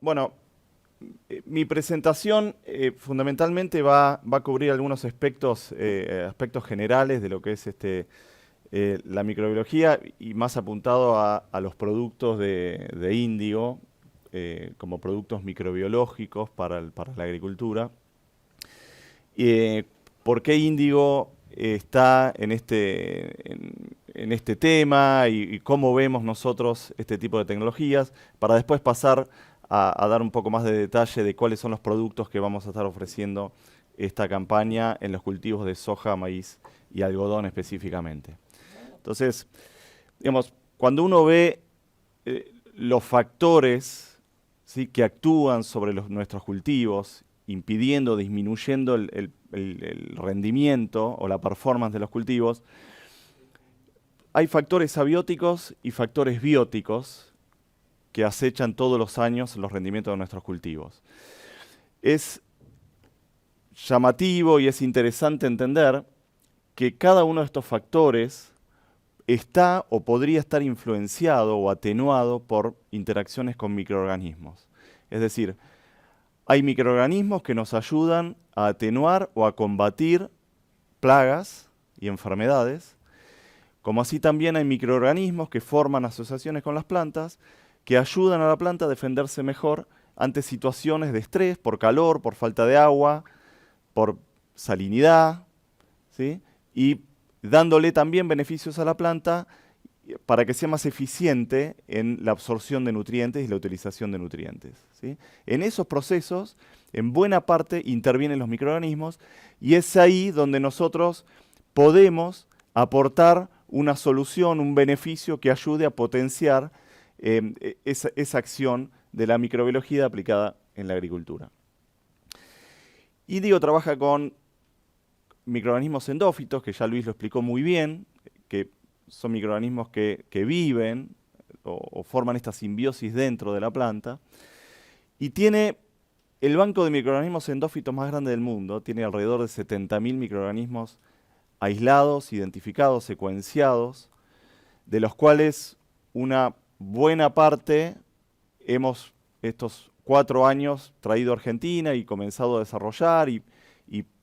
Bueno, mi presentación fundamentalmente va a cubrir algunos aspectos generales de lo que es la microbiología y más apuntado a los productos de Índigo como productos microbiológicos para la agricultura. Eh, ¿Por qué Índigo está en este tema y cómo vemos nosotros este tipo de tecnologías? Para después pasar a dar un poco más de detalle de cuáles son los productos que vamos a estar ofreciendo esta campaña en los cultivos de soja, maíz y algodón específicamente. Entonces, digamos, cuando uno ve los factores, ¿sí?, que actúan sobre nuestros cultivos, impidiendo, disminuyendo el rendimiento o la performance de los cultivos, hay factores abióticos y factores bióticos que acechan todos los años los rendimientos de nuestros cultivos. Es llamativo y es interesante entender que cada uno de estos factores está o podría estar influenciado o atenuado por interacciones con microorganismos. Es decir, hay microorganismos que nos ayudan a atenuar o a combatir plagas y enfermedades, como así también hay microorganismos que forman asociaciones con las plantas que ayudan a la planta a defenderse mejor ante situaciones de estrés, por calor, por falta de agua, por salinidad, ¿sí?, y dándole también beneficios a la planta para que sea más eficiente en la absorción de nutrientes y la utilización de nutrientes, ¿sí? En esos procesos, en buena parte, intervienen los microorganismos y es ahí donde nosotros podemos aportar una solución, un beneficio que ayude a potenciar esa acción de la microbiología aplicada en la agricultura. Índigo trabaja con microorganismos endófitos, que ya Luis lo explicó muy bien, que son microorganismos que viven o forman esta simbiosis dentro de la planta, y tiene el banco de microorganismos endófitos más grande del mundo, tiene alrededor de 70.000 microorganismos aislados, identificados, secuenciados, de los cuales una buena parte hemos estos 4 años traído a Argentina y comenzado a desarrollar y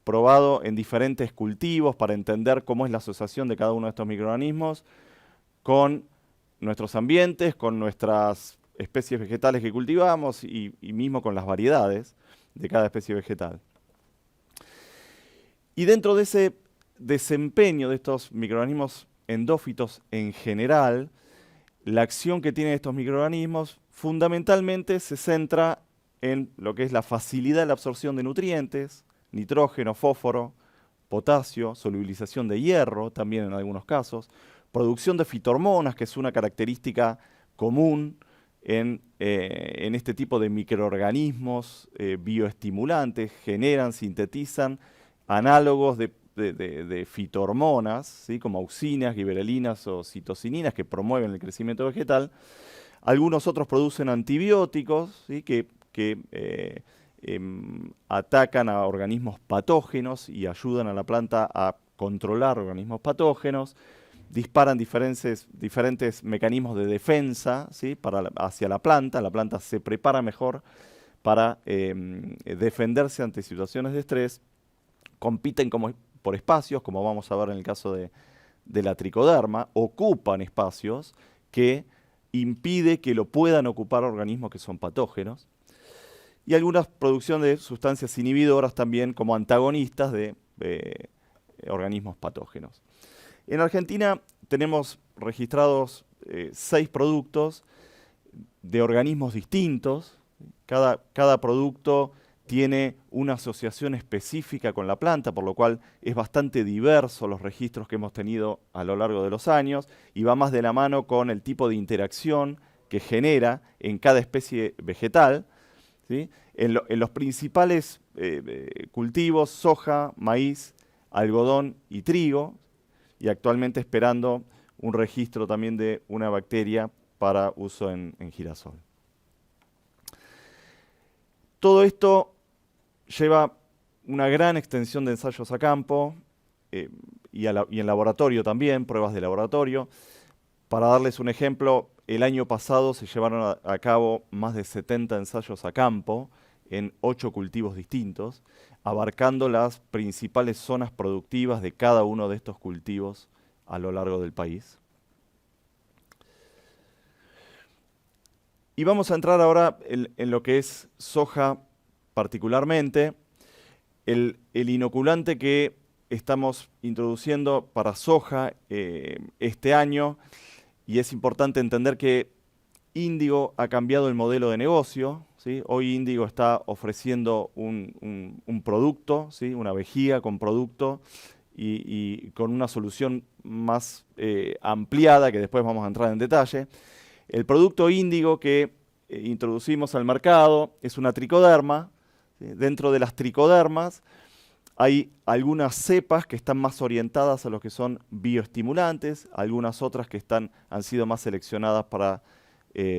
probado en diferentes cultivos para entender cómo es la asociación de cada uno de estos microorganismos con nuestros ambientes, con nuestras especies vegetales que cultivamos y mismo con las variedades de cada especie vegetal. Y dentro de ese desempeño de estos microorganismos endófitos en general, la acción que tienen estos microorganismos fundamentalmente se centra en lo que es la facilidad de la absorción de nutrientes, nitrógeno, fósforo, potasio, solubilización de hierro, también en algunos casos, producción de fitohormonas, que es una característica común en este tipo de microorganismos bioestimulantes, generan, sintetizan análogos de fitohormonas, ¿sí?, como auxinas, giberelinas o citocininas que promueven el crecimiento vegetal. Algunos otros producen antibióticos, ¿sí?, que atacan a organismos patógenos y ayudan a la planta a controlar organismos patógenos, disparan diferentes mecanismos de defensa, ¿sí?, hacia la planta se prepara mejor para defenderse ante situaciones de estrés, compiten por espacios, como vamos a ver en el caso de la tricoderma, ocupan espacios que impide que lo puedan ocupar organismos que son patógenos, y alguna producción de sustancias inhibidoras también como antagonistas de organismos patógenos. En Argentina tenemos registrados 6 productos de organismos distintos. Cada producto tiene una asociación específica con la planta, por lo cual es bastante diverso los registros que hemos tenido a lo largo de los años y va más de la mano con el tipo de interacción que genera en cada especie vegetal, ¿sí? En los principales cultivos, soja, maíz, algodón y trigo, y actualmente esperando un registro también de una bacteria para uso en girasol. Todo esto lleva una gran extensión de ensayos a campo y en laboratorio también, pruebas de laboratorio. Para darles un ejemplo, el año pasado se llevaron a cabo más de 70 ensayos a campo en 8 cultivos distintos, abarcando las principales zonas productivas de cada uno de estos cultivos a lo largo del país. Y vamos a entrar ahora en lo que es soja particularmente. El inoculante que estamos introduciendo para soja este año, y es importante entender que Índigo ha cambiado el modelo de negocio, ¿sí? Hoy Índigo está ofreciendo un producto, ¿sí? Una vejiga con producto y con una solución más ampliada, que después vamos a entrar en detalle. El producto Índigo que introducimos al mercado es una tricoderma. ¿Sí? Dentro de las tricodermas hay algunas cepas que están más orientadas a lo que son bioestimulantes, algunas otras que han sido más seleccionadas para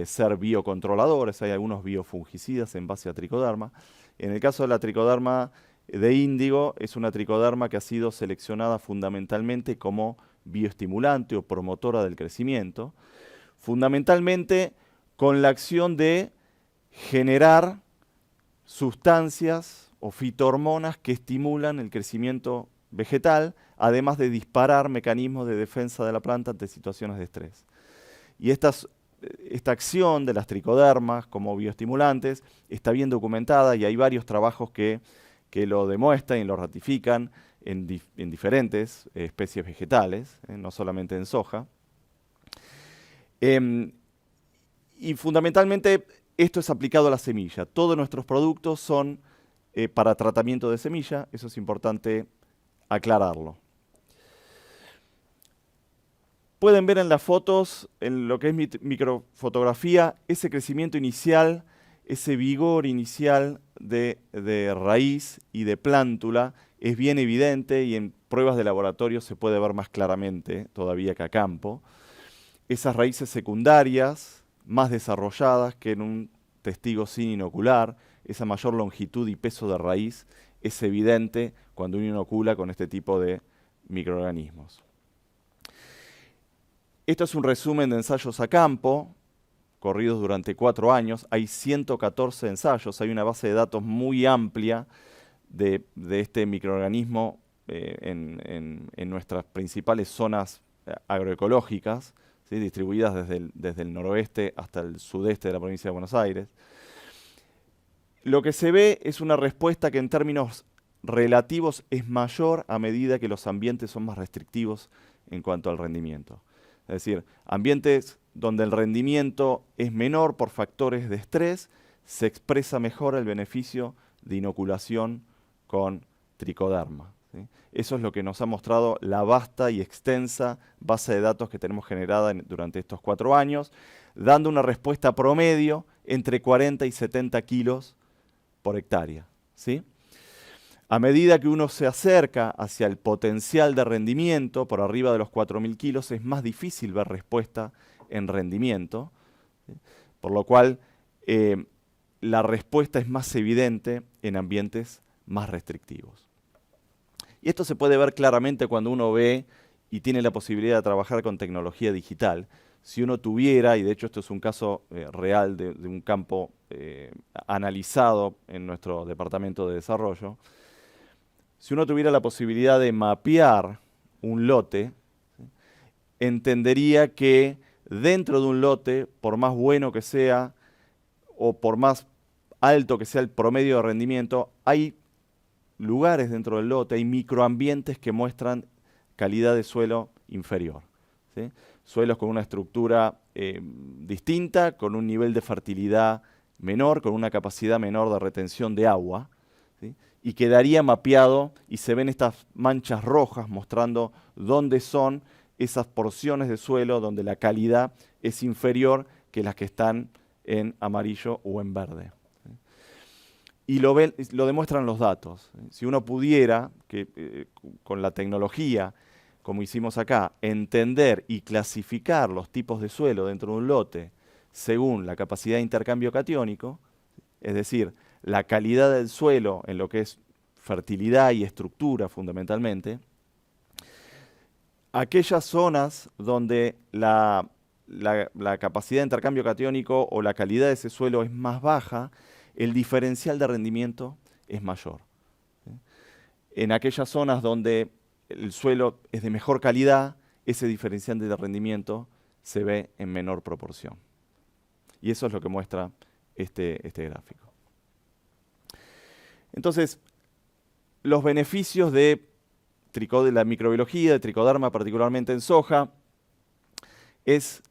ser biocontroladores. Hay algunos biofungicidas en base a tricoderma. En el caso de la tricoderma de Índigo, es una tricoderma que ha sido seleccionada fundamentalmente como bioestimulante o promotora del crecimiento, fundamentalmente con la acción de generar sustancias o fitohormonas que estimulan el crecimiento vegetal, además de disparar mecanismos de defensa de la planta ante situaciones de estrés. Y esta acción de las tricodermas como bioestimulantes está bien documentada y hay varios trabajos que lo demuestran y lo ratifican en diferentes especies vegetales, no solamente en soja. Y fundamentalmente esto es aplicado a la semilla. Todos nuestros productos son para tratamiento de semilla, eso es importante aclararlo. Pueden ver en las fotos, en lo que es microfotografía, ese crecimiento inicial, ese vigor inicial de raíz y de plántula es bien evidente y en pruebas de laboratorio se puede ver más claramente todavía que a campo. Esas raíces secundarias, más desarrolladas que en un testigo sin inocular, esa mayor longitud y peso de raíz es evidente cuando uno inocula con este tipo de microorganismos. Esto es un resumen de ensayos a campo, corridos durante 4 años. Hay 114 ensayos, hay una base de datos muy amplia de este microorganismo en nuestras principales zonas agroecológicas, ¿sí? Distribuidas desde el noroeste hasta el sudeste de la provincia de Buenos Aires. Lo que se ve es una respuesta que en términos relativos es mayor a medida que los ambientes son más restrictivos en cuanto al rendimiento. Es decir, ambientes donde el rendimiento es menor por factores de estrés, se expresa mejor el beneficio de inoculación con tricoderma, ¿sí? Eso es lo que nos ha mostrado la vasta y extensa base de datos que tenemos generada durante estos 4 años, dando una respuesta promedio entre 40 y 70 kilos por hectárea, ¿sí? A medida que uno se acerca hacia el potencial de rendimiento, por arriba de los 4.000 kilos, es más difícil ver respuesta en rendimiento, ¿sí? Por lo cual la respuesta es más evidente en ambientes más restrictivos. Y esto se puede ver claramente cuando uno ve y tiene la posibilidad de trabajar con tecnología digital. Si uno tuviera, y de hecho esto es un caso real de un campo analizado en nuestro departamento de desarrollo, si uno tuviera la posibilidad de mapear un lote, ¿sí? Entendería que dentro de un lote, por más bueno que sea o por más alto que sea el promedio de rendimiento, hay lugares dentro del lote, hay microambientes que muestran calidad de suelo inferior, ¿sí? Suelos con una estructura distinta, con un nivel de fertilidad menor, con una capacidad menor de retención de agua, ¿sí? Y quedaría mapeado y se ven estas manchas rojas mostrando dónde son esas porciones de suelo donde la calidad es inferior que las que están en amarillo o en verde. Y lo demuestran los datos. Si uno pudiera, con la tecnología, como hicimos acá, entender y clasificar los tipos de suelo dentro de un lote según la capacidad de intercambio catiónico, es decir, la calidad del suelo en lo que es fertilidad y estructura fundamentalmente, aquellas zonas donde la la capacidad de intercambio catiónico o la calidad de ese suelo es más baja, el diferencial de rendimiento es mayor. ¿Sí? En aquellas zonas donde el suelo es de mejor calidad, ese diferencial de rendimiento se ve en menor proporción. Y eso es lo que muestra este gráfico. Entonces, los beneficios de la microbiología, de tricoderma, particularmente en soja, es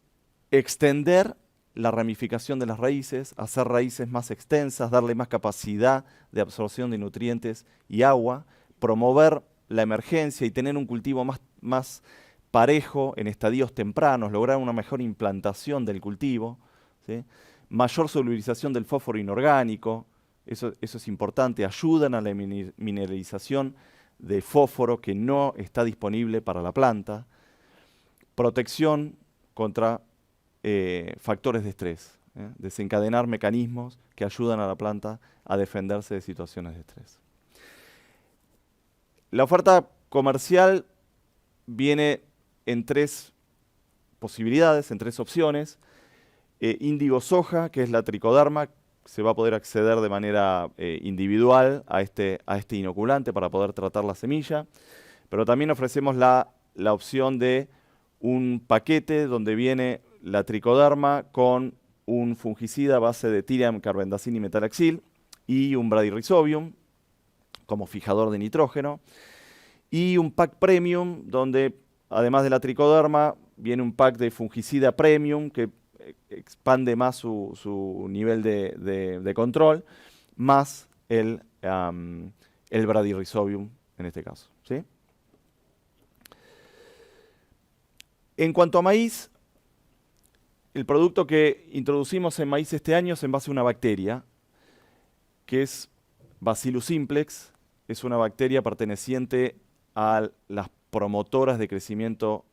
extender la ramificación de las raíces, hacer raíces más extensas, darle más capacidad de absorción de nutrientes y agua, promover la emergencia y tener un cultivo más parejo en estadios tempranos, lograr una mejor implantación del cultivo, ¿sí? Mayor solubilización del fósforo inorgánico, eso es importante, ayudan a la mineralización de fósforo que no está disponible para la planta, protección contra factores de estrés, desencadenar mecanismos que ayudan a la planta a defenderse de situaciones de estrés. La oferta comercial viene en 3 posibilidades, en 3 opciones. Índigo soja, que es la tricoderma, se va a poder acceder de manera individual a este inoculante para poder tratar la semilla, pero también ofrecemos la opción de un paquete donde viene la tricoderma con un fungicida a base de Thyrium, carbendazim y metalaxil y un bradyrhizobium como fijador de nitrógeno, y un pack premium donde además de la tricoderma viene un pack de fungicida premium que expande más su nivel de control, más el bradyrhizobium en este caso, ¿sí? En cuanto a maíz, el producto que introducimos en maíz este año es en base a una bacteria, que es Bacillus simplex, es una bacteria perteneciente a las promotoras de crecimiento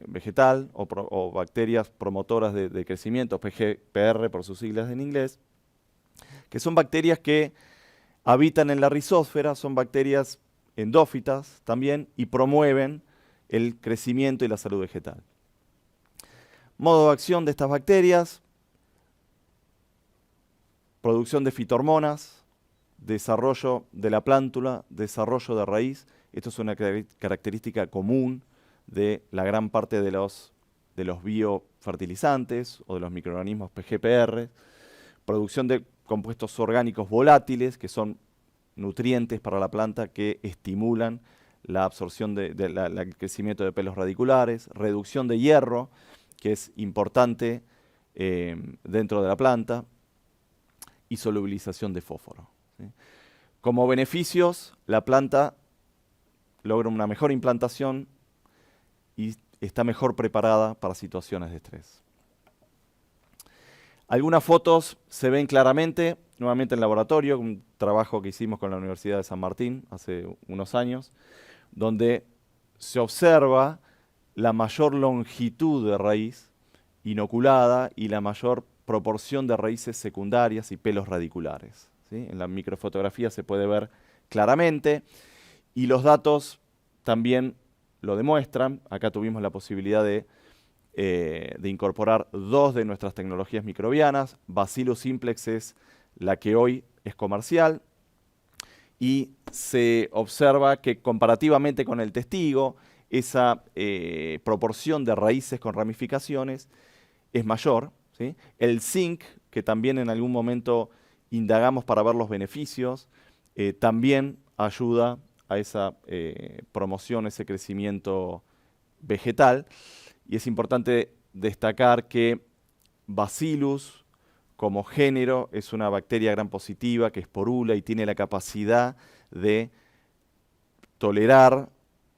vegetal o bacterias promotoras de crecimiento, PGPR por sus siglas en inglés, que son bacterias que habitan en la rizósfera, son bacterias endófitas también y promueven el crecimiento y la salud vegetal. Modo de acción de estas bacterias: producción de fitohormonas, desarrollo de la plántula, desarrollo de raíz. Esto es una característica común de la gran parte de los biofertilizantes o de los microorganismos PGPR. Producción de compuestos orgánicos volátiles, que son nutrientes para la planta que estimulan la absorción el crecimiento de pelos radiculares. Reducción de hierro, que es importante dentro de la planta. Y solubilización de fósforo, ¿sí? Como beneficios, la planta logra una mejor implantación y está mejor preparada para situaciones de estrés. Algunas fotos se ven claramente, nuevamente en laboratorio, un trabajo que hicimos con la Universidad de San Martín hace unos años, donde se observa la mayor longitud de raíz inoculada y la mayor proporción de raíces secundarias y pelos radiculares, ¿sí? En la microfotografía se puede ver claramente y los datos también lo demuestran. Acá tuvimos la posibilidad de incorporar 2 de nuestras tecnologías microbianas. Bacillus simplex es la que hoy es comercial y se observa que comparativamente con el testigo, esa proporción de raíces con ramificaciones es mayor, ¿sí? El zinc, que también en algún momento indagamos para ver los beneficios, también ayuda a esa promoción, ese crecimiento vegetal. Y es importante destacar que Bacillus, como género, es una bacteria gram positiva que esporula y tiene la capacidad de tolerar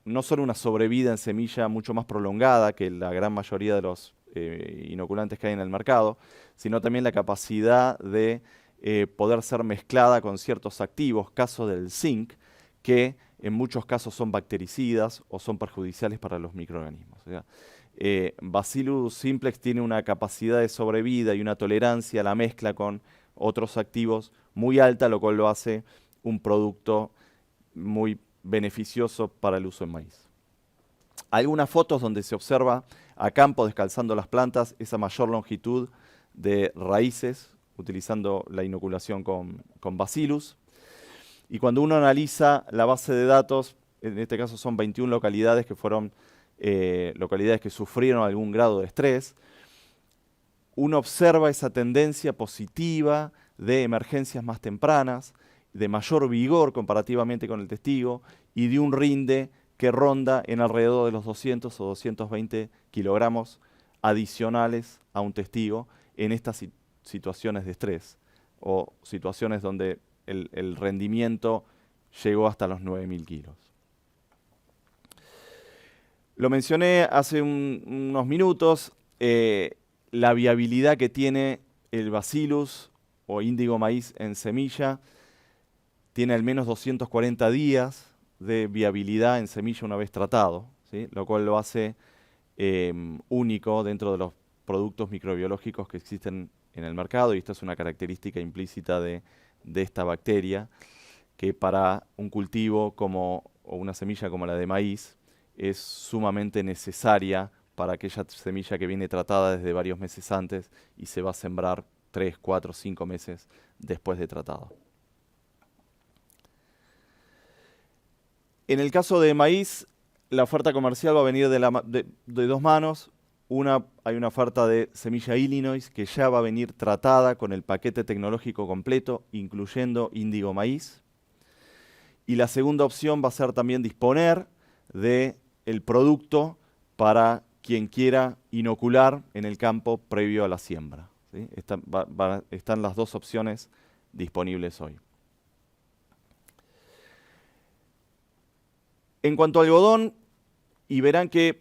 no solo una sobrevida en semilla mucho más prolongada que la gran mayoría de los inoculantes que hay en el mercado, sino también la capacidad de poder ser mezclada con ciertos activos, caso del zinc, que en muchos casos son bactericidas o son perjudiciales para los microorganismos. O sea, Bacillus simplex tiene una capacidad de sobrevida y una tolerancia a la mezcla con otros activos muy alta, lo cual lo hace un producto muy beneficioso para el uso en maíz. Algunas fotos donde se observa a campo descalzando las plantas, esa mayor longitud de raíces, utilizando la inoculación con Bacillus. Y cuando uno analiza la base de datos, en este caso son 21 localidades que fueron localidades que sufrieron algún grado de estrés, uno observa esa tendencia positiva de emergencias más tempranas, de mayor vigor comparativamente con el testigo y de un rinde que ronda en alrededor de los 200 o 220 kilogramos adicionales a un testigo en estas situaciones de estrés o situaciones donde el rendimiento llegó hasta los 9.000 kilos. Lo mencioné hace unos minutos, la viabilidad que tiene el Bacillus o índigo maíz en semilla tiene al menos 240 días de viabilidad en semilla una vez tratado, ¿sí? Lo cual lo hace único dentro de los productos microbiológicos que existen en el mercado, y esta es una característica implícita de esta bacteria, que para un cultivo o una semilla como la de maíz es sumamente necesaria para aquella semilla que viene tratada desde varios meses antes y se va a sembrar 3, 4, 5 meses después de tratado. En el caso de maíz, la oferta comercial va a venir de dos manos. Hay una oferta de semilla Illinois que ya va a venir tratada con el paquete tecnológico completo, incluyendo índigo maíz. Y la segunda opción va a ser también disponer del producto para quien quiera inocular en el campo previo a la siembra, ¿sí? Están las dos opciones disponibles hoy. En cuanto al algodón, y verán que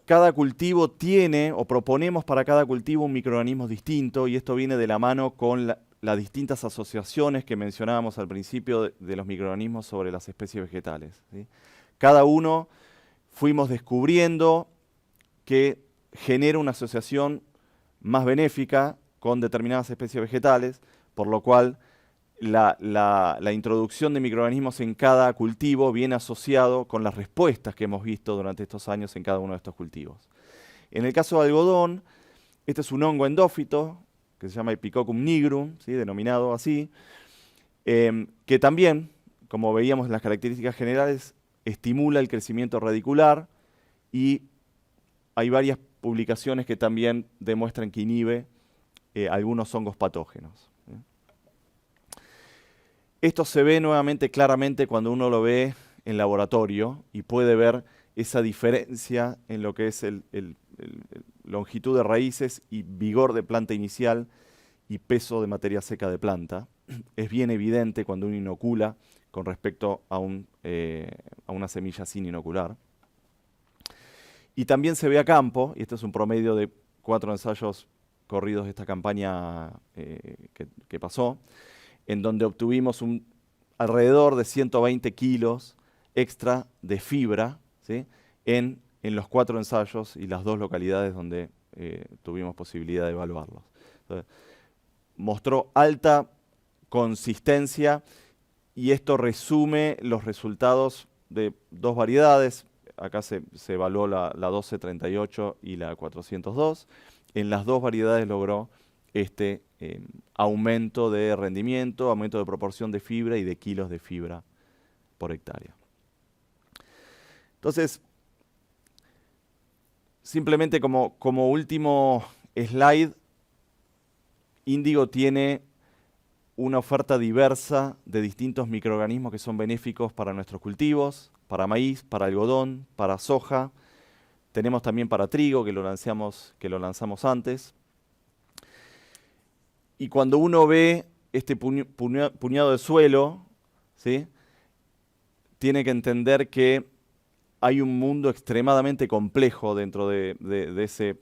cada cultivo tiene, o proponemos para cada cultivo, un microorganismo distinto, y esto viene de la mano con las distintas asociaciones que mencionábamos al principio de los microorganismos sobre las especies vegetales, ¿sí? Cada uno fuimos descubriendo que genera una asociación más benéfica con determinadas especies vegetales, por lo cual la introducción de microorganismos en cada cultivo viene asociado con las respuestas que hemos visto durante estos años en cada uno de estos cultivos. En el caso de algodón, este es un hongo endófito que se llama Epicoccus nigrum, ¿sí? Denominado así, que también, como veíamos en las características generales, estimula el crecimiento radicular, y hay varias publicaciones que también demuestran que inhibe algunos hongos patógenos. Esto se ve nuevamente claramente cuando uno lo ve en laboratorio y puede ver esa diferencia en lo que es longitud de raíces y vigor de planta inicial y peso de materia seca de planta. Es bien evidente cuando uno inocula con respecto a una semilla sin inocular. Y también se ve a campo, y este es un promedio de 4 ensayos corridos de esta campaña que pasó, en donde obtuvimos alrededor de 120 kilos extra de fibra, ¿sí? en los 4 ensayos y las 2 localidades donde tuvimos posibilidad de evaluarlos. Entonces, mostró alta consistencia, y esto resume los resultados de 2 variedades. Acá se evaluó la 1238 y la 402. En las 2 variedades logró este aumento de rendimiento, aumento de proporción de fibra y de kilos de fibra por hectárea. Entonces, simplemente como último slide, Índigo tiene una oferta diversa de distintos microorganismos que son benéficos para nuestros cultivos, para maíz, para algodón, para soja. Tenemos también para trigo, que lo lanzamos antes. Y cuando uno ve este puñado de suelo, ¿sí? Tiene que entender que hay un mundo extremadamente complejo dentro de ese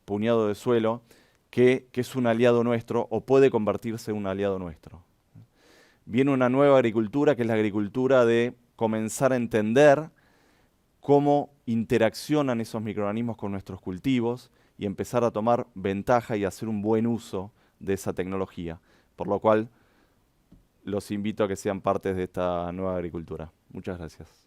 puñado de suelo que es un aliado nuestro, o puede convertirse en un aliado nuestro. Viene una nueva agricultura, que es la agricultura de comenzar a entender cómo interaccionan esos microorganismos con nuestros cultivos y empezar a tomar ventaja y hacer un buen uso de esa tecnología, por lo cual los invito a que sean parte de esta nueva agricultura. Muchas gracias.